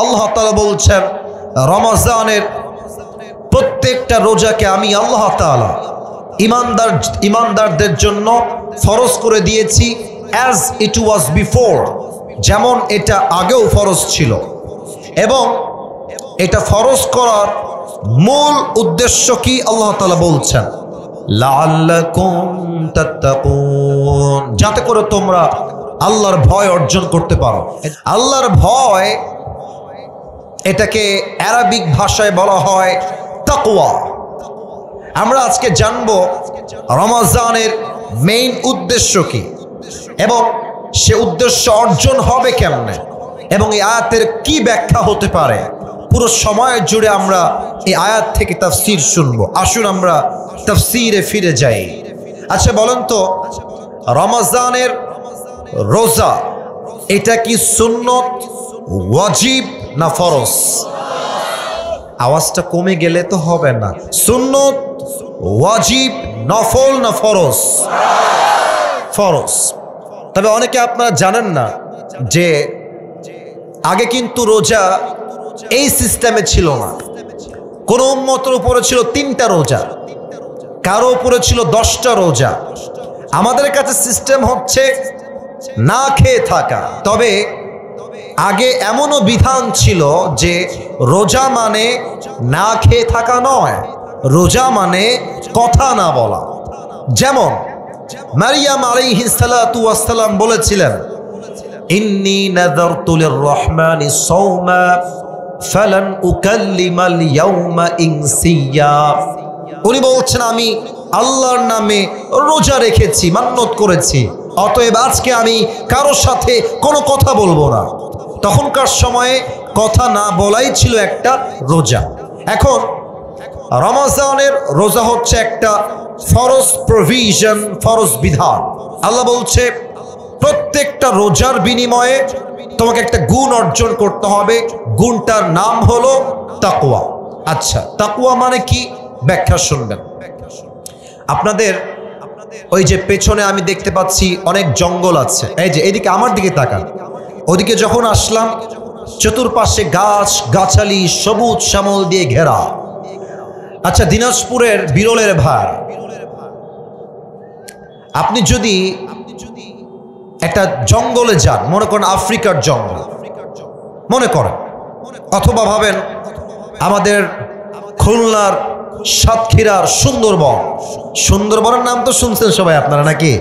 আল্লাহ তাআলা বলছেন রমজানের প্রত্যেকটা রোজাকে আমি আল্লাহ তাআলা ইমানদারদের জন্য ফরজ করে দিয়েছি অ্যাজ ইট ওয়াজ বিফোর, যেমন এটা আগেও ফরজ ছিল। এবং এটা ফরজ করার মূল উদ্দেশ্য কি আল্লাহ তাআলা বলছেন লাআল্লাকুম তাত্তাকুন, যাতে করে তোমরা আল্লাহর ভয় অর্জন করতে পারো। আল্লাহর ভয় এটাকে আরবিক ভাষায় বলা হয় তাকওয়া। আমরা আজকে জানবো রমজানের মেইন উদ্দেশ্য কি এবং সে উদ্দেশ্য অর্জন হবে কেমনে এবং এই আয়াতের কি ব্যাখ্যা হতে পারে। পুরো সময় জুড়ে আমরা এই আয়াত থেকে তাফসীর শুনবো। আসুন আমরা তাফসীরে ফিরে যাই। আচ্ছা বলেন তো, রমজানের রোজা এটা কি সুন্নত, ওয়াজিব না ফরজ? আওয়াজটা কমে গেলে তো হবে না। সুন্নত, ওয়াজিব, নফল না ফরজ? ফরজ। তবে অনেকে আপনারা জানেন না যে আগে কিন্তু রোজা এই সিস্টেমে ছিল না। কোন উম্মতের উপরে ছিল 3টা রোজা, কারো উপরে ছিল 10টা রোজা। আমাদের কাছে সিস্টেম হচ্ছে না খেয়ে থাকা। তবে আগে এমনও বিধান ছিল যে রোজা মানে না খেয়ে থাকা নয়, রোজা মানে কথা না বলা। যেমন মারিয়াম আলাইহিস সালাতু ওয়াস সালাম বলেছিলেন ইন্নী নাযারতু লির-রহমানি সাওমা ফালান উকাল্লিমাল ইয়াওমা ইনসিয়া। উনি বলছেন আমি আল্লাহর নামে রোজা রেখেছি, মান্নত করেছি, অতএব আজকে আমি কারোর সাথে কোনো কথা বলবো না। তখনকার সময়ে কথা না বলাই ছিল একটা রোজা। এখন রমজানের রোজা হচ্ছে একটা ফরজ প্রভিশন, ফরজ বিধান। আল্লাহ বলছে প্রত্যেকটা রোজার বিনিময়ে তোমাকে একটা গুণ অর্জন করতে হবে, গুণটার নাম হলো তাকওয়া। আচ্ছা, তাকওয়া মানে কি? ব্যাখ্যা শুনবেন। আপনাদের ওই যে পেছনে আমি দেখতে পাচ্ছি অনেক জঙ্গল আছে, এই যে এদিকে আমার দিকে তাকান। ওদিকে যখন আসলাম চতুর্পাশে গাছ গাছালি সবুজ শ্যামল দিয়ে ঘেরা। আচ্ছা, দিনাজপুরের বিরলের ভার, আপনি যদি একটা জঙ্গলে যান, মনে করেন আফ্রিকার জঙ্গল মনে করেন, অথবা ভাবেন আমাদের খুলনার সাতক্ষীরার সুন্দরবন। সুন্দরবনের নাম তো শুনছেন সবাই আপনারা নাকি?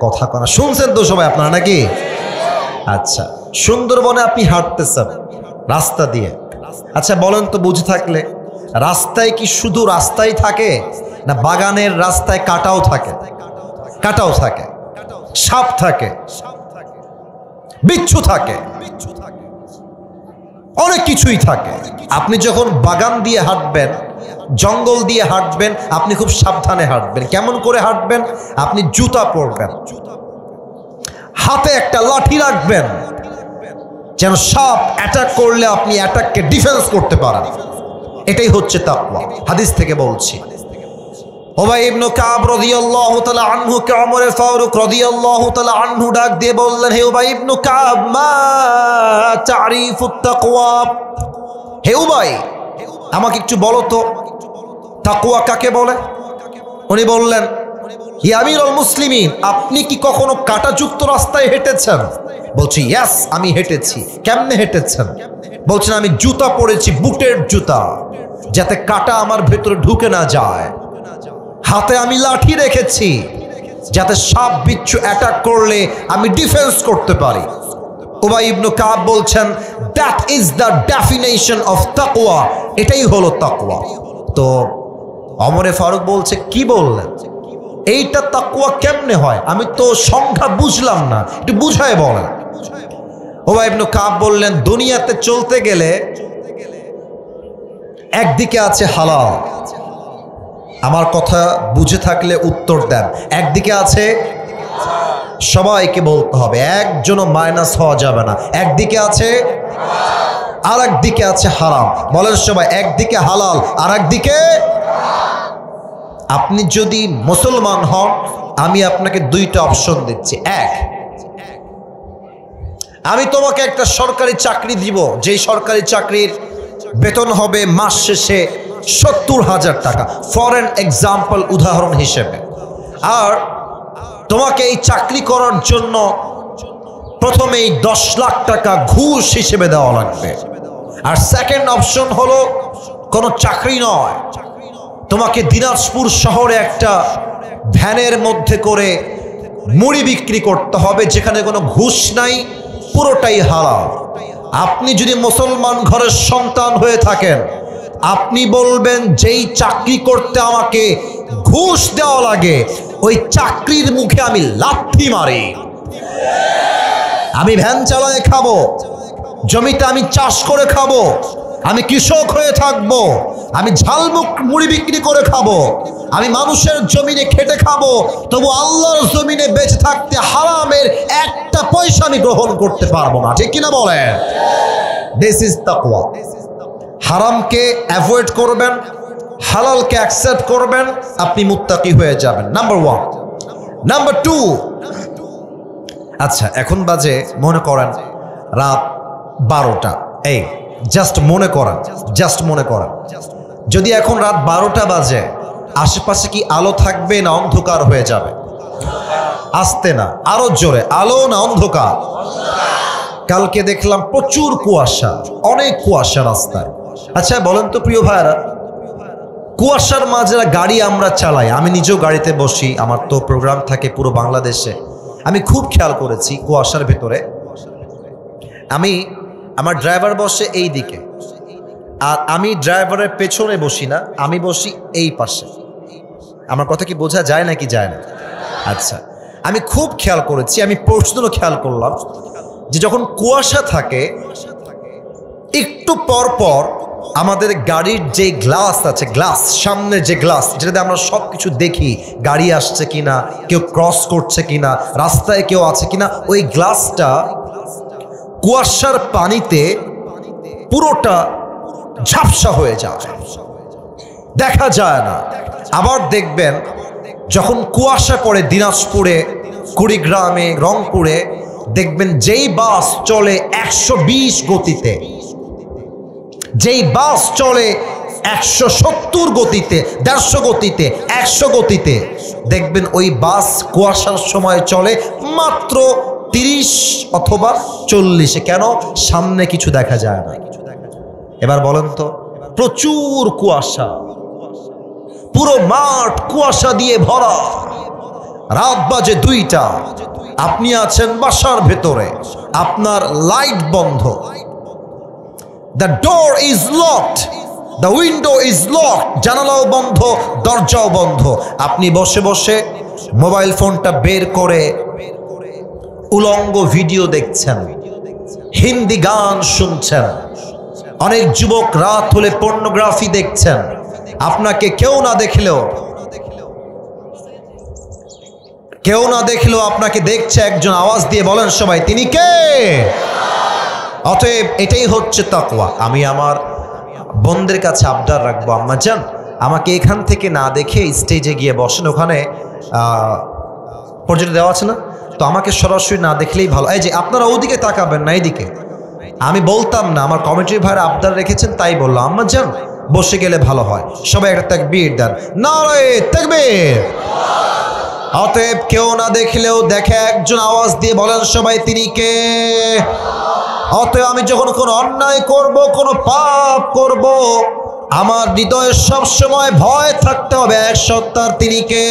কথা কনা শুনছেন তো সবাই আপনারা নাকি? আচ্ছা, সুন্দরবনে আপনি হাঁটতেছেন রাস্তা দিয়ে। আচ্ছা বলেন তো, বুঝে থাকলে রাস্তায় কি শুধু রাস্তাই থাকে না বাগানের রাস্তায় কাটাও থাকে? কাটাও থাকে, সাপ থাকে, বিচ্ছু থাকে, অনেক কিছুই থাকে। আপনি যখন বাগান দিয়ে হাঁটবেন, জঙ্গল দিয়ে হাঁটবেন, আপনি খুব সাবধানে হাঁটবেন। কেমন করে হাঁটবেন? আপনি জুতা পরবেন, হাতে একটা লাঠি রাখবেন, যেন সাপ অ্যাটাক করলে আপনি অ্যাটাককে ডিফেন্স করতে পারেন। এটাই হচ্ছে তাকওয়া। হাদিস থেকে বলছি, উবাই ইবনে কাব রাদিয়াল্লাহু তাআলা আনহু কে ওমর ফারুক রাদিয়াল্লাহু তাআলা আনহু ডাক দিয়ে বললেন, হে উবাই ইবনে কাব, মা তারিফুত তাকওয়া? হে উবাই, আমাকে একটু বলো তো তাকওয়া কাকে বলে? উনি বললেন, ইয়া আমিরুল মুসলিমিন, আপনি কি কখনো কাঁটাযুক্ত রাস্তায় হেঁটেছেন? বলছি ইয়েস, আমি হেঁটেছি। কেমনে হেঁটেছেন? বলছেন আমি জুতা পরেছি, বুটের জুতা, যাতে কাঁটা আমার ভেতরে ঢুকে না যায়। হাতে আমি লাঠি রেখেছি, যাতে সাপ বিচ্ছু অ্যাটাক করলে আমি ডিফেন্স করতে পারি। উবাই ইবনে কাব বলছেন, that is the definition of তাকওয়া, এটাই হলো তাকওয়া। তো ওমর ফারুক বলছে, কি বললেন? এইটা তাকওয়া কেমনে হয়? আমি তো সংখ্যা বুঝলাম না, একটু বুঝায় বলেন। উবাই ইবনে কাব বললেন, দুনিয়াতে চলতে গেলে একদিকে আছে হালাল, আমার কথা বুঝে থাকলে উত্তর দেন। একদিকে আছে, সবাইকে বলতে হবে, একজনও মাইনাস হওয়া যাবে না। একদিকে আছে, আর একদিকে আছে হারাম। বলেন সবাই, একদিকে হালাল আর একদিকে। আপনি যদি মুসলমান হন, আমি আপনাকে দুইটা অপশন দিচ্ছি। এক, আমি তোমাকে একটা সরকারি চাকরি দিব, যেই সরকারি চাকরির বেতন হবে মাস শেষে 70,000 টাকা, ফর এন এক্সাম্পল, উদাহরণ হিসেবে। আর তোমাকে এই চাকরি করার জন্য প্রথমেই 10 লাখ টাকা ঘুষ হিসেবে দেওয়া লাগবে। আর সেকেন্ড অপশন হলো কোনো চাকরি নয়, তোমাকে দিনাজপুর শহরে একটা ভ্যানের মধ্যে করে মুড়ি বিক্রি করতে হবে, যেখানে কোনো ঘুষ নাই, পুরোটাই হালাল। আপনি যদি মুসলমান ঘরের সন্তান হয়ে থাকেন, আপনি বলবেন যেই চাকরি করতে আমাকে ঘুষ দেওয়া লাগে ওই চাকরির মুখে আমি লাথি মারি। আমি ভ্যান চালায় খাবো, জমিতে আমি চাষ করে খাবো, আমি কৃষক হয়ে থাকবো, আমি ঝালমুখ মুড়ি বিক্রি করে খাবো, আমি মানুষের জমিনে খেটে খাবো, তবু আল্লাহর জমিনে বেঁচে থাকতে হারামের একটা পয়সা আমি গ্রহণ করতে পারবো না। ঠিক কিনা বলেন? দিস ইজ তাকওয়া। হারামকে অ্যাভয়েড করবেন, হালালকে অ্যাকসেপ্ট করবেন, আপনি মুত্তাকি হয়ে যাবেন। নাম্বার 1। নাম্বার 2, আচ্ছা এখন বাজে মনে করেন রাত 12টা। এই জাস্ট মনে করেন, যদি এখন রাত 12টা বাজে, আশেপাশে কি আলো থাকবে না অন্ধকার হয়ে যাবে? আসতে না, আরো জোরে, আলো না অন্ধকার? কালকে দেখলাম প্রচুর কুয়াশা, অনেক কুয়াশা রাস্তায়। আচ্ছা বলেন তো প্রিয় ভাইরা, কুয়াশার মাঝে গাড়ি আমরা চালাই, আমি নিজেও গাড়িতে বসি, আমার তো প্রোগ্রাম থাকে পুরো বাংলাদেশে। আমি খুব খেয়াল করেছি কুয়াশার ভেতরে আমার ড্রাইভার বসে এই দিকে, আর আমি ড্রাইভারের পেছনে বসি না, আমি বসি এই পাশে। আমার কথা কি বোঝা যায় নাকি যায় না? আচ্ছা, আমি খুব খেয়াল করেছি, আমি প্রশ্নও খেয়াল করলাম যে যখন কুয়াশা থাকে একটু পর পর আমাদের গাড়ির যে গ্লাস আছে, গ্লাস, সামনের যে গ্লাস যেটাতে আমরা সব কিছু দেখি, গাড়ি আসছে কিনা, কেউ ক্রস করছে কিনা, রাস্তায় কেউ আছে কিনা, ওই গ্লাসটা কুয়াশার পানিতে পুরোটা ঝাপসা হয়ে যায়, দেখা যায় না। আবার দেখবেন যখন কুয়াশা পড়ে দিনাজপুরে, কুড়িগ্রামে, রংপুরে, দেখবেন যেই বাস চলে 120 গতিতে, যেই বাস চলে 170 গতিতে, 150 গতিতে, 100 গতিতে, দেখবেন ওই বাস কুয়াশার সময় চলে মাত্র 30 অথবা 40। কেন? সামনে কিছু দেখা যায় না। এবার বলেন তো, প্রচুর কুয়াশা, পুরো মাঠ কুয়াশা দিয়ে ভরা, রাত বাজে 2টা, আপনি আছেন বাসার ভেতরে, আপনার লাইট বন্ধ, the door is locked, the window is locked, জানালাও বন্ধ, দরজাও বন্ধ। আপনি বসে বসে মোবাইল ফোনটা বের করে উলঙ্গ ভিডিও দেখছেন, হিন্দি গান শুনছেন, অনেক যুবক রাত হলে পর্নোগ্রাফি দেখছেন। আপনাকে কেউ না দেখলেও আপনাকে দেখছে একজন, আওয়াজ দিয়ে বলেন সবাই, তিনি কে? অতএব এটাই হচ্ছে তাকওয়া। আমি আমার বোনদের কাছে আবদার রাখবো, আম্মা জান আমাকে এখান থেকে না দেখে স্টেজে গিয়ে বসেন, ওখানে প্রজেক্ট দেওয়া আছে না, তো আমাকে সরাসরি না দেখলেই ভালো। এই যে আপনারা ওদিকে তাকাবেন না, এইদিকে। আমি বলতাম না, আমার কমিটির ভাইরা আবদার রেখেছেন তাই বললাম, আম্মা জান বসে গেলে ভালো হয়। সবাই একটা তাকবীর দেন, নারে তাকবীর। অতএব কেউ না দেখলেও দেখে একজন আওয়াজ দিয়ে বলেন সবাই, তিনি কে? অতএব আমি যখন কোনো অন্যায় করব, কোনো পাপ করব, আমার হৃদয়ে সবসময় ভয় থাকতে হবে এক সত্তার, তিনি কে?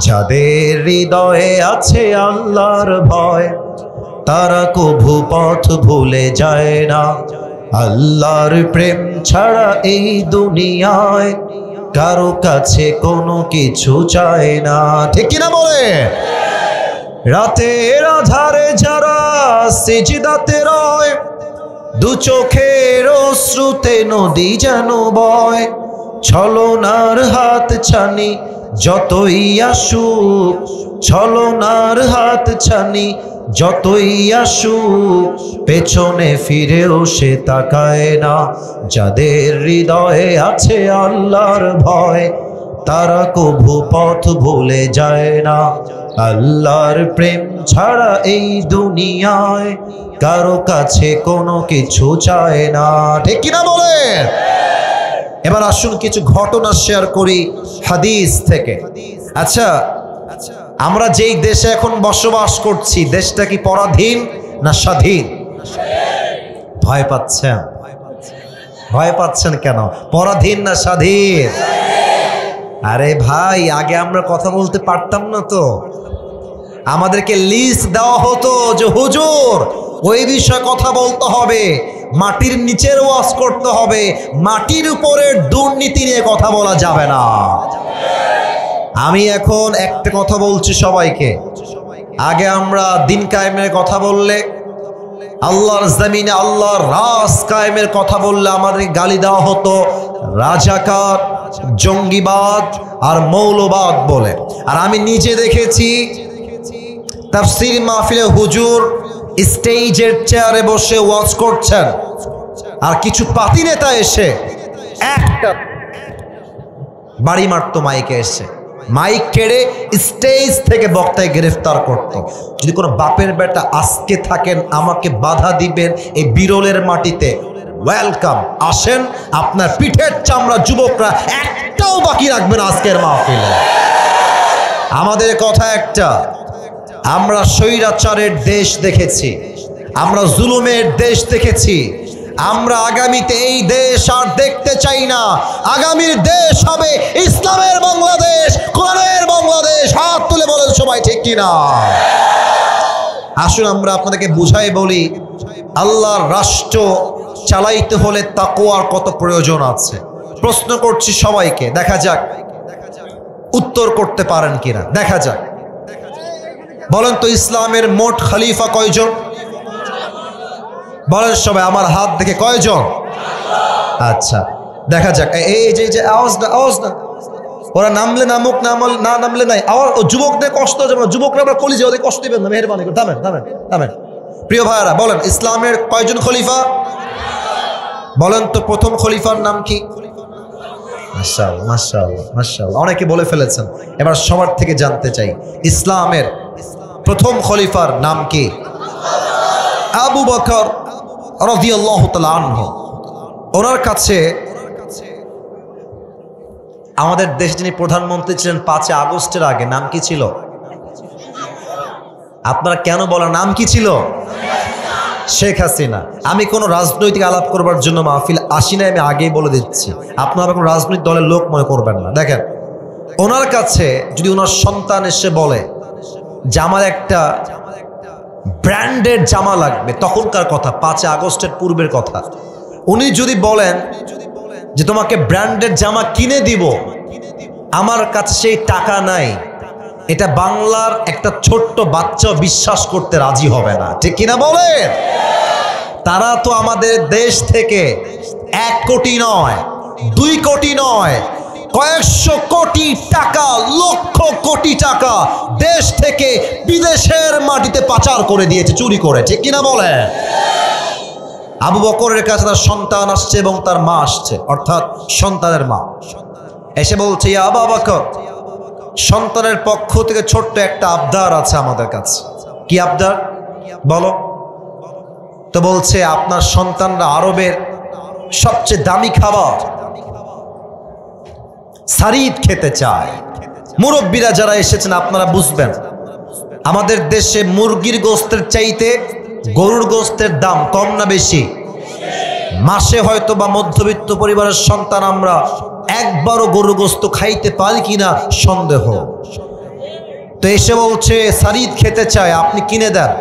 যাদের হৃদয়ে আছে আল্লাহর ভয়, তারা কভু পথ ভুলে যায় না। আল্লাহর প্রেম ছাড়া এই দুনিয়ায় কারো কাছে কোনো কিছু চায় না। ঠিক কিনা বলে? রাতের আধারে যারা সিজদাতে রয়, দু চোখের অশ্রুতে নদী যেন বয়, ছলনার হাত ছানি যতই আসুক, ছলনার হাত ছানি যতই আসুক, পেছনে ফিরেও সে তাকায় না। যাদের হৃদয়ে আছে আল্লাহর ভয়, তারা কভু পথ ভুলে যায় না। আল্লাহর প্রেম ছাড়া এই দুনিয়ায় কারো কাছে কোনো কিছু চায় না, ঠিক কিনা বলেন? এবার আসুন কিছু ঘটনা শেয়ার করি হাদিস থেকে। আচ্ছা, আমরা যেই দেশে এখন বসবাস করছি, দেশটা কি পরাধীন না স্বাধীন? ভয় পাচ্ছেন? ভয় পাচ্ছেন কেন? পরাধীন না স্বাধীন? আরে ভাই, আগে আমরা কথা বলতে পারতাম না তো। আমাদেরকে লিস্ট দেওয়া হতো যে হুজুর ওই বিষয়ে কথা বলতে হবে, মাটির নিচের ওয়াজ করতে হবে, মাটির উপরের দুর্নীতি নিয়ে কথা বলা যাবে না। আমি এখন একটা কথা বলছি সবাইকে, আগে আমরা দিন কায়েমের কথা বললে, আল্লাহর জমিনে আল্লাহর রাজ কায়েমের কথা বললে আমাদের গালি দেওয়া হতো রাজাকার, জঙ্গিবাদ আর মৌলবাদ বলে। আর আমি নিজে দেখেছি তাফসীর মাহফিলে হুজুর স্টেজের চেয়ারে বসে ওয়াজ করছেন, আর কিছু পাতি নেতা এসে একটা বাড়ি মারতো মাইকে এসে, মাইক কেড়ে স্টেজ থেকে বক্তায় গ্রেফতার করত। যদি কোনো বাপের বেটা আজকে থাকেন, আমাকে বাধা দিবেন এই বিরলের মাটিতে, ওয়েলকাম, আসেন। আপনার পিঠের চামড়া যুবকরা একটাও বাকি রাখবেন আজকের মাহফিলে। আমাদের কথা একটা, আমরা স্বৈরাচারের দেশ দেখেছি, আমরা জুলুমের দেশ দেখেছি, আমরা আগামীতে এই দেশ আর দেখতে চাই না। আগামীর দেশ হবে ইসলামের বাংলাদেশ, কোরআনের বাংলাদেশ। হাত তুলে বলেন সবাই, ঠিক কিনা? আসুন আমরা আপনাদেরকে বুঝাই বলি, আল্লাহর রাষ্ট্র চালাইতে হলে তাকওয়ার কত প্রয়োজন আছে। প্রশ্ন করছি সবাইকে, দেখা যাক উত্তর করতে পারেন কিনা, দেখা যাক। বলেন তো ইসলামের মোট খলিফা কয়জন? বলেন সবাই, আমার হাত দেখে কয়জন? আচ্ছা, দেখা যাক। এই যে আওয়াজ না, ওরা নামলে নামুক, না নামলে নাই। আওয়াজ, ও যুবকদের কষ্ট, যুবকরা আমরা কলিজে, ওদের কষ্ট দিবেন না, মেহরবানি করে থামেন। প্রিয় ভাইয়ারা, বলেন ইসলামের কয়জন খলিফা? বলেন তো প্রথম খলিফার নাম কি? মাশাআল্লাহ, অনেকে বলে ফেলেছেন। এবার সবার থেকে জানতে চাই, ইসলামের প্রথম খলিফার নাম কি? আবু বকর রাদিয়াল্লাহু তাআলা আনহু। ওনার কাছে আমাদের দেশ যিনি প্রধানমন্ত্রী ছিলেন 5 আগস্টের আগে, নাম কি ছিল? আপনারা কেন বলেন নাম কি ছিল? শেখ হাসিনা। আমি কোনো রাজনৈতিক আলাপ করবার জন্য মাহফিল আসি না, আমি আগেই বলে দিচ্ছি, আপনারা কোনো রাজনৈতিক দলের লোক মনে করবেন না। দেখেন, ওনার কাছে যদি ওনার সন্তান এসে বলে যে আমার একটা ব্র্যান্ডেড জামা লাগবে, তখনকার কথা, 5 আগস্টের পূর্বের কথা, উনি যদি বলেন যে তোমাকে ব্র্যান্ডেড জামা কিনে দিব, আমার কাছে সেই টাকা নাই, এটা বাংলার একটা ছোট্ট বাচ্চা বিশ্বাস করতে রাজি হবে না, ঠিক কিনা বলেন? তারা তো আমাদের দেশ থেকে 1 কোটি নয়, 2 কোটি নয়, কয়েকশো কোটি টাকা, লক্ষ কোটি টাকা দেশ থেকে বিদেশের মাটিতে পাচার করে দিয়েছে, চুরি করে, ঠিক কিনা বলে? আবু বকরের কাছে তার সন্তান আসছে এবং তার মা আসছে, অর্থাৎ সন্তানের মা এসে বলছে, ইয়া আবু বকর, সন্তানের পক্ষ থেকে ছোট্ট একটা আবদার আছে আমাদের কাছে। কি আবদার বলো? তো বলছে, আপনার সন্তানরা আরবের সবচেয়ে দামি খাবার সারিদ খেতে চায়। মুরব্বীরা যারা এসেছেন আপনারা বুঝবেন, আমাদের দেশে মুরগির গোস্তের চাইতে গরুর গোস্তের দাম কম না বেশি? মাসে হয়তো বা মধ্যবিত্ত পরিবারের সন্তান আমরা একবারও গরুর গোস্ত খাইতে পারি কিনা সন্দেহ। তো এসে বলছে সারিদ খেতে চায়, আপনি কিনে দেন।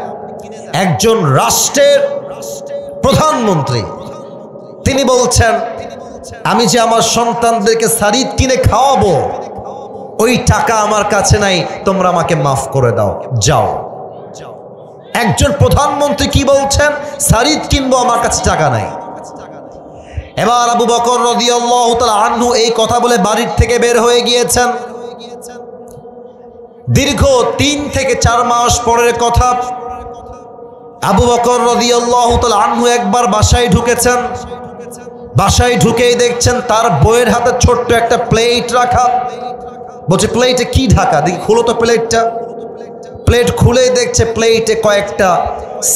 একজন রাষ্ট্রের প্রধানমন্ত্রী তিনি বলছেন, আমি যে আমার সন্তানদেরকে সারিদ কিনে খাওয়াবো, ওই টাকা আমার কাছে নাই, তোমরা আমাকে মাফ করে দাও, যাও। একজন প্রধানমন্ত্রী কি বলছেন? সারিদ কিনবো, আমার কাছে টাকা নাই। এবার আবু বকর রাদিয়াল্লাহু তাআলা আনহু এই কথা বলে বাড়ির থেকে বের হয়ে গিয়েছেন। দীর্ঘ 3 থেকে 4 মাস পরের কথা, আবু বকর রাদিয়াল্লাহু তাআলা আনহু একবার বাসায় ঢুকেছেন। বাসায় ঢুকেই দেখছেন তার বইয়ের হাতে ছোট্ট একটা প্লেট রাখা। বলছে, প্লেটে কি ঢাকা? দেখি, খোলো তো প্লেটটা। প্লেট খুলেই দেখছে প্লেটে কয়েকটা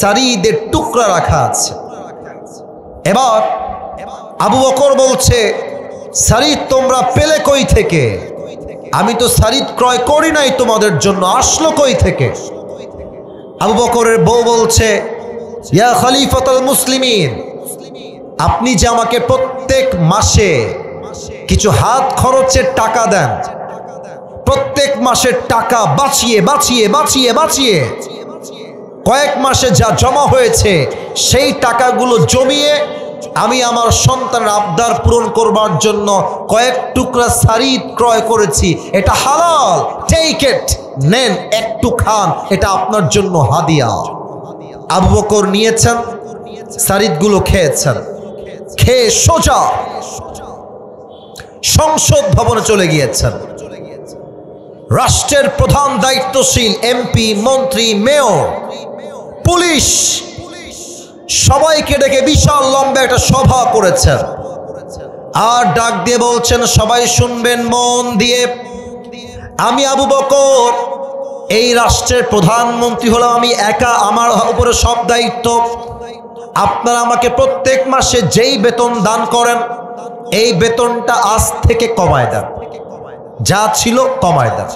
সারিদের টুকরা রাখা আছে। এবার আবু বকর বলছে, সারিদ তোমরা পেলে কই থেকে? আমি তো সারিদ ক্রয় করি নাই তোমাদের জন্য, আসলো কই থেকে? আবু বকরের বউ বলছে, ইয়া খলিফাতুল মুসলিমিন, আপনি যে আমাকে প্রত্যেক মাসে কিছু হাত খরচের টাকা দেন, প্রত্যেক মাসের টাকা বাঁচিয়ে বাঁচিয়ে বাঁচিয়ে বাঁচিয়ে কয়েক মাসে যা জমা হয়েছে সেই টাকাগুলো জমিয়ে আমি আমার সন্তানের আবদার পূরণ করবার জন্য কয়েক টুকরা সারিদ ক্রয় করেছি, এটা হালাল, টেক ইট, নেন, একটু খান, এটা আপনার জন্য হাদিয়া। আবু বকর নিয়েছেন, সারিদগুলো খেয়েছেন, খেয়ে সোজা সংসদ ভবনে চলে গিয়েছেন। রাষ্ট্রের প্রধান দায়িত্বশীল এমপি, মন্ত্রী, মেয়র, পুলিশ সবাইকে ডেকে বিশাল লম্বা একটা সভা করেছেন। আর ডাক দিয়ে বলছেন, সবাই শুনবেন মন দিয়ে, আমি আবু বকর এই রাষ্ট্রের প্রধানমন্ত্রী হলাম, আমি একা, আমার উপরে সব দায়িত্ব। আপনারা আমাকে প্রত্যেক মাসে যেই বেতন দান করেন এই বেতনটা আজ থেকে কমায় দেন, যা ছিল কমায় দেন।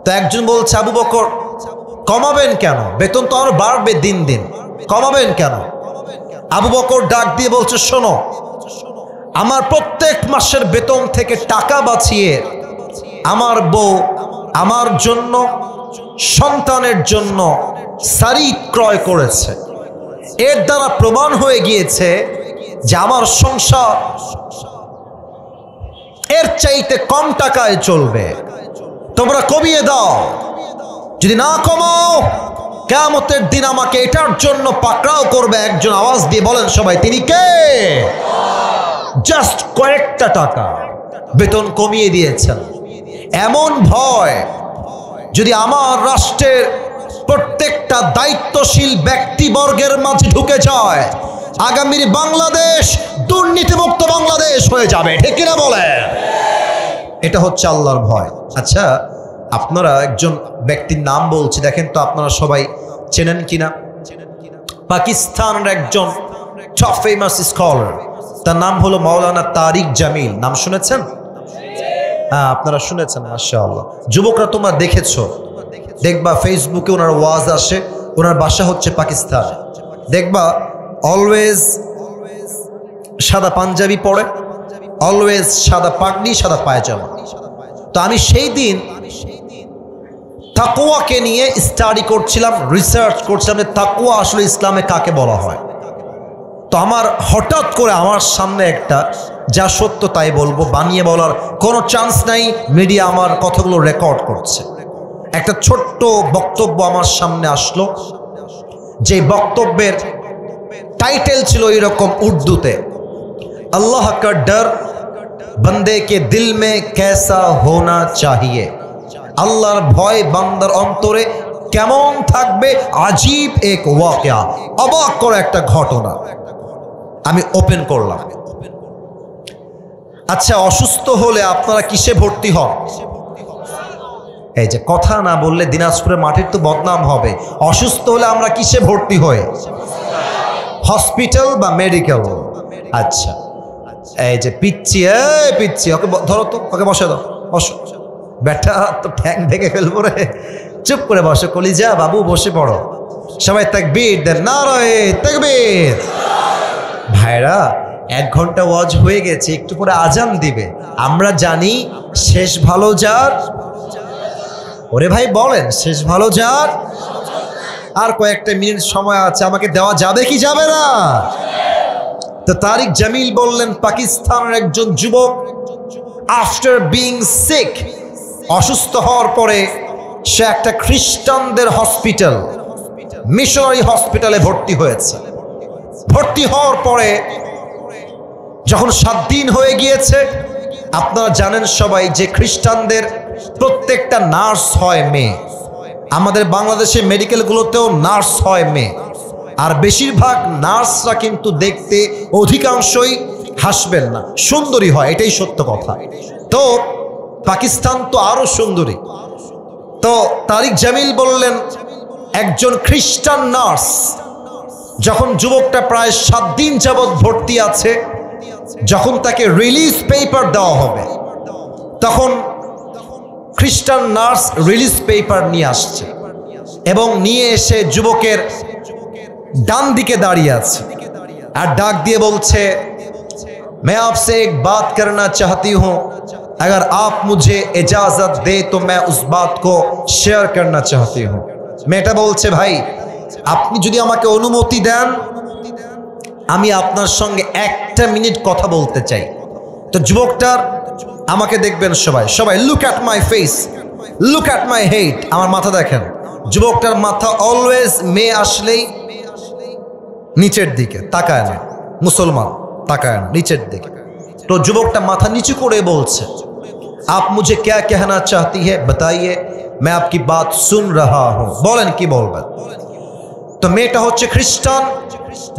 তো একজন বলছে, আবু বকর কমাবেন কেন? বেতন তো আরো বাড়বে দিন দিন, কমাবেন কেন? আবু বকর ডাক দিয়ে বলছে, শোনো, আমার প্রত্যেক মাসের বেতন থেকে টাকা বাঁচিয়ে আমার বউ আমার জন্য, সন্তানের জন্য সারিদ ক্রয় করেছে। এর দ্বারা প্রমাণ হয়ে গিয়েছে যে আমার সংসার এর চাইতে কম টাকায় চলবে, তোমরা কমিয়ে দাও। যদি না কমাও, কিয়ামতের দিন আমাকে এটার জন্য পাকড়াও করবে একজন। আওয়াজ দিয়ে বলেন সবাই, তিনি কে? জাস্ট কয়েকটা টাকা বেতন কমিয়ে দিয়েছেন। এমন ভয় যদি আমার রাষ্ট্রের প্রত্যেকটা দায়িত্বশীল ব্যক্তিবর্গের মাঝে ঢুকে যায়, আগামীর বাংলাদেশ দুর্নীতিমুক্ত বাংলাদেশ হয়ে যাবে, ঠিক কিনা বলেন? এটা হচ্ছে আল্লাহর ভয়। আচ্ছা, আপনারা একজন ব্যক্তির নাম বলছি, দেখেন তো আপনারা সবাই চেনেন কিনা? পাকিস্তানের একজন টপ ফেমাস স্কলার, তার নাম হলো মাওলানা তারিক জামিল। নাম শুনেছেন? হ্যাঁ, আপনারা শুনেছেন, মাশাআল্লাহ। যুবকরা তোমরা দেখেছো, দেখবা ফেসবুকে ওনার ওয়াজ আসে, ওনার বাসা হচ্ছে পাকিস্তান। দেখবা অলওয়েজ সাদা পাঞ্জাবি পরে, অলওয়েজ সাদা পাগড়ি, সাদা পায়জামা। তো আমি সেই দিন তাকওয়াকে নিয়ে স্টাডি করছিলাম, রিসার্চ করছিলাম যে তাকওয়া আসলে ইসলামে কাকে বলা হয়। তো আমার হঠাৎ করে আমার সামনে একটা, যা সত্য তাই বলবো, বানিয়ে বলার কোনো চান্স নাই, মিডিয়া আমার কথাগুলো রেকর্ড করছে, একটা ছোট্ট বক্তব্য আমার সামনে আসলো, যে বক্তব্যের টাইটেল ছিল এরকম উর্দুতে, আল্লাহ কা ডর বন্দে কে দিল মে कैसा होना चाहिए। আল্লাহর ভয় বান্দার অন্তরে কেমন থাকবে, আজীব এক ওয়াকিয়া, অবাক করা একটা ঘটনা আমি ওপেন করলাম। আচ্ছা, অসুস্থ হলে আপনারা কিসে ভর্তি হন? এই যে কথা না বললে দিনাজপুরের মাটির তো বদনাম হবে। অসুস্থ হলে আমরা কিসে ভর্তি হই? হসপিটাল বা মেডিকেল। আচ্ছা, এই যে পিচ্ছি, পিচ্ছি, ওকে ধরো তো, ওকে বসে দাও, বসো। ব্যাটা তো ঠ্যাং ভেঙে ফেলবো রে, চুপ করে বসো, কলিজা বাবু বসে পড়ো। সবাই তাকবীর দেন, নারায়ে তাকবীর। ভাইরা, 1 ঘন্টা ওয়াজ হয়ে গেছে, একটু পরে আজান দিবে। আমরা জানি শেষ ভালো যার, ওরে ভাই বলেন, শেষ ভালো যার। আর কয়েকটা মিনিট সময় আছে, আমাকে দেওয়া যাবে কি যাবে না? তো তারিক জামিল বললেন, পাকিস্তানের একজন যুবক আফটার বিং সিক, অসুস্থ হওয়ার পরে সে একটা খ্রিস্টানদের হসপিটাল, মিশনারি হসপিটালে ভর্তি হয়েছে। ভর্তি হওয়ার পরে যখন 7 দিন হয়ে গিয়েছে, আপনারা জানেন সবাই যে খ্রিস্টানদের প্রত্যেকটা নার্স হয় মেয়ে। আমাদের বাংলাদেশে মেডিকেলগুলোতেও নার্স হয় মেয়ে, আর বেশিরভাগ নার্সরা কিন্তু দেখতে অধিকাংশই হাসবেন না, সুন্দরী হয়, এটাই সত্য কথা। তো পাকিস্তান তো আরো সুন্দরী। তো তারিক জামিল বললেন, একজন খ্রিস্টান নার্স যখন যুবকটা প্রায় 7 দিন যাবৎ ভর্তি আছে, যখন তাকে রিলিজ পেপার দেওয়া হবে, তখন খ্রিস্টান নার্স রিলিজ পেপার নিয়ে আসছে এবং নিয়ে এসে যুবকের ডান দিকে দাঁড়িয়ে আছে আর ডাক দিয়ে বলছে, मैं आपसे एक बात करना चाहती हूं, अगर आप मुझे इजाजत दे तो मैं उस बात को शेयर करना चाहती हूं। মেয়েটা বলছে, ভাই আপনি যদি আমাকে অনুমতি দেন আমি আপনার সঙ্গে 1 মিনিট কথা বলতে চাই। তো যুবকটার, আমাকে দেখবেন সবাই look at my face, look at my head, আমার মাথা দেখেন। যুবকটার মাথা অলওয়েজ মেয়ে আসলেই নিচের দিকে তাকায় না, মুসলমান তাকায় না, নিচের দিকে। তো যুবকটা মাথা নিচু করে বলছে, आप मुझे क्या कहना चाहती है बताइए, मैं आपकी बात सुन रहा हूं। বলেন কি বলবেন। তো মেয়েটা হচ্ছে খ্রিস্টান,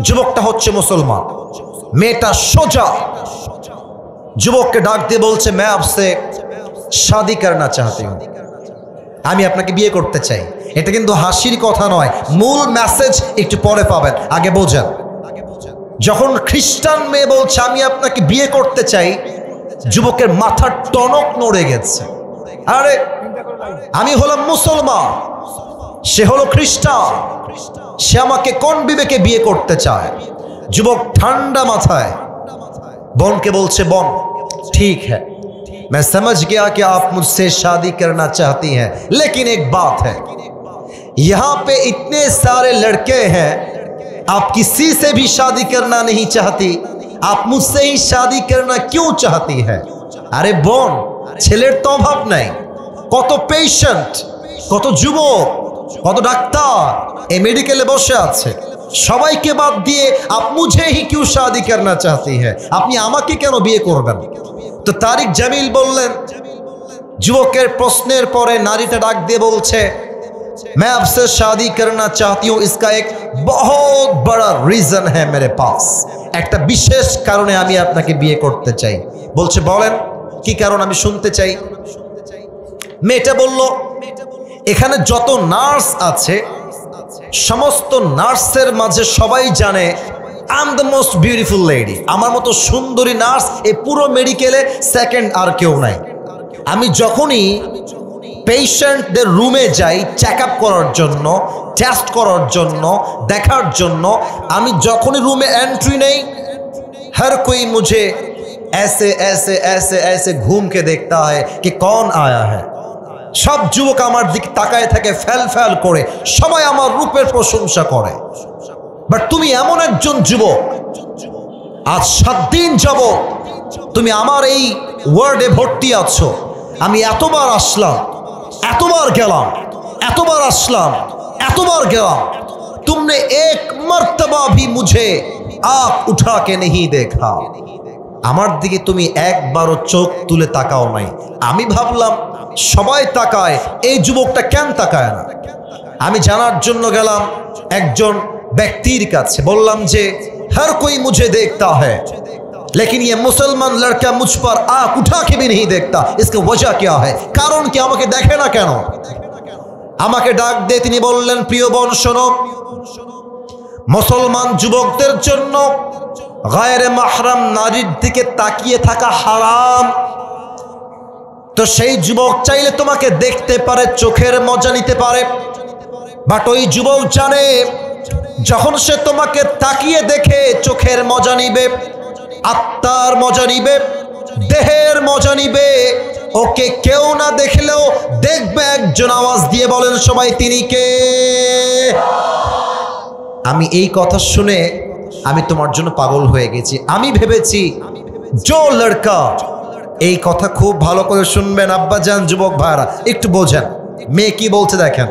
যুবকটা হচ্ছে মুসলমান। মেয়েটা সোজা যুবককে ডাক দিয়ে বলছে, मैं आपसे शादी करना चाहती हूं, আমি আপনাকে বিয়ে করতে চাই। এটা কিন্তু হাসির কথা নয়, মূল মেসেজ একটু পরে পাবেন, আগে বোঝেন। যখন খ্রিস্টান মেয়ে বলছে আমি আপনাকে বিয়ে করতে চাই, যুবকের মাথার টনক নড়ে গেছে। আরে আমি হলাম মুসলমান, সে হলো খ্রিস্টান, সে আমাকে কোন বিবেকে বিয়ে করতে চায়? যুবক ঠান্ডা মাথায় বোনকে বলছে, বোন ठीक है, मैं समझ गया कि आप मुझसे शादी करना चाहती हैं, लेकिन एक बात है, यहाँ पे इतने सारे लड़के हैं, आप किसी से भी शादी करना नहीं चाहती, आप मुझसे ही शादी करना क्यों चाहती है? अरे বোন, ছেলের তো অভাব নাই, কত পেশেন্ট, কত যুবক, কত ডাক্তার এই মেডিকেলে বসে আছে, সবাইকে বাদ দিয়ে आप मुझे ही क्यों शादी करना चाहती है, আপনি আমাকে কেন বিয়ে করবেন? তো তারিক জামিল বললেন, যুবকের প্রশ্নের পরে নারীটা ডাক দিয়ে বলছে, मैं आपसे शादी करना चाहती हूँ, इसका एक बहुत बड़ा रीजन है मेरे पास, একটা বিশেষ কারণে আমি আপনাকে বিয়ে করতে চাই। বলছে, বলেন কি কারণ, আমি শুনতে চাই। মেয়েটা বলল, এখানে যত নার্স আছে সমস্ত নার্সের মাঝে সবাই জানে I am the most beautiful lady, আমার মতো সুন্দরী নার্স এই পুরো মেডিকেলে সেকেন্ড আর কেউ নাই। আমি যখনই পেশেন্টদের রুমে যাই চেক আপ করার জন্য, টেস্ট করার জন্য, দেখার জন্য, আমি যখনই রুমে এন্ট্রি নেই, हर कोई मुझे ऐसे ऐसे ऐसे ऐसे घूम के देखता है कि कौन आया है। সব যুবক আমার দিকে তাকায় থাকে ফেল ফেল করে, সবাই আমার রূপের প্রশংসা করে। বাট তুমি এমন একজন যুবক, আজ 7 দিন যাবত তুমি আমার এই ওয়ার্ডে ভর্তি আছো, আমি এতবার আসলাম, এতবার গেলাম, এতবার আসলাম, এতবার গেলাম, तुमने एक मर्तबा भी मुझे आँख उठा के नहीं देखा, আমার দিকে তুমি একবারও চোখ তুলে তাকাও নাই। আমি ভাবলাম সবাই তাকায়, এই যুবকটা কেন তাকায় না? আমি জানার জন্য গেলাম একজন ব্যক্তির কাছে, বললাম যে हर कोई मुझे देखता है, लेकिन ये मुसलमान लड़का मुझ पर आँख उठा के भी नहीं देखता, इसका वजह क्या है, কারণ কি, আমাকে দেখে না কেন? আমাকে ডাক দিয়ে তিনি বললেন, প্রিয় বোন শোনো, মুসলমান যুবকদের জন্য গায়রে মাহরাম নারীর দিকে তাকিয়ে থাকা হারাম। তো সেই যুবক চাইলে তোমাকে দেখতে পারে, চোখের মজা নিতে পারে, বাট ওই যুবক জানে যখন সে তোমাকে তাকিয়ে দেখে চোখের মজা নিবে, আত্মার মজা নিবে, দেহের মজা নিবে, ওকে কেউ না দেখলেও দেখবে একজন। আওয়াজ দিয়ে বলেন সবাই, তিনি কে? আমি এই কথা শুনে আমি তোমার জন্য পাগল হয়ে গেছি। আমি ভেবেছি জো লড়কা, এই কথা খুব ভালো করে শুনবেন আব্বাজান, যুবক ভাইরা একটু বোঝেন মেয়ে কি বলছে দেখেন।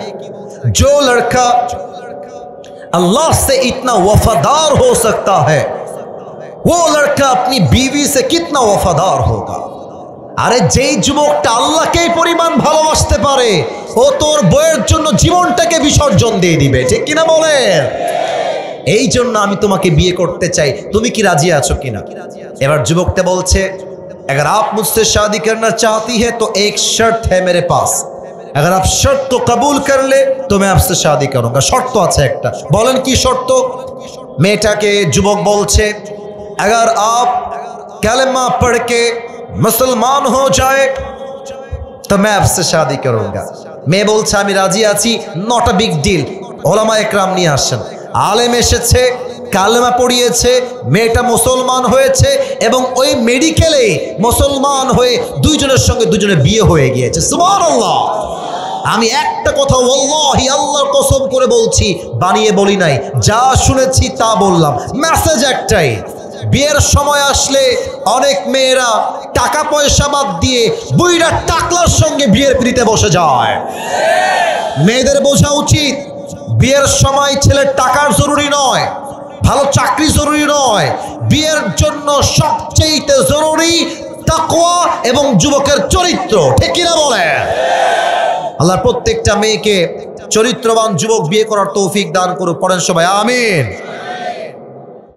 जो लड़का अल्लाह से इतना वफादार हो सकता है, वो लड़का अपनी बीवी से कितना वफादार होगा। আরে যেই যুবকটা আল্লাহকেই পরিমাণ ভালোবাসতে পারে, ও তোর বউয়ের জন্য জীবনটাকে বিসর্জন দিয়ে দিবে, ঠিক কিনা বলেন? এই জন্য আমি তোমাকে বিয়ে করতে চাই, তুমি কি রাজি আছো কিনা? এবার যুবকটা বলছে, अगर आप मुझसे शादी करना चाहती है तो एक शर्त है मेरे पास, अगर आप शर्त को कबूल कर ले तो मैं आपसे शादी करूंगा। शर्त আছে একটা, বলেন কি শর্ত? মেয়েটাকে যুবক বলছে, अगर आप कलमा पढ़ के मुसलमान हो जाए तो मैं आपसे शादी करूंगा। মেয়ে বলছে আমি রাজি আছি, নট আ বিগ ডিল। ওলামা একরাম নিয়ে আসেন, আলেম এসেছে, কালেমা পড়িয়েছে, মেয়েটা মুসলমান হয়েছে এবং ওই মেডিকেলে মুসলমান হয়ে দুইজনের সঙ্গে দুজনের বিয়ে হয়ে গিয়েছে। সুবহানাল্লাহ। আমি একটা কথা ওয়াল্লাহি আল্লাহর কসম করে বলছি, বানিয়ে বলি নাই, যা শুনেছি তা বললাম। মেসেজ একটাই, বিয়ের সময় আসলে অনেক মেয়েরা টাকা পয়সা বাদ দিয়ে বুইড়া টাকলার সঙ্গে বিয়ের পিড়িতে বসে যায়। মেয়েদের বোঝা উচিত বিয়ের সময় ছেলের টাকার জরুরি নয়, ভালো চাকরি জরুরি নয়, বিয়ের জন্য সবচেয়ে জরুরি তাকওয়া এবং যুবকের চরিত্র। ঠিক কিনা বলেন? আল্লাহ প্রত্যেকটা মেয়েকে চরিত্রবান যুবক বিয়ে করার তৌফিক দান করুক। পড়েন সবাই আমিন।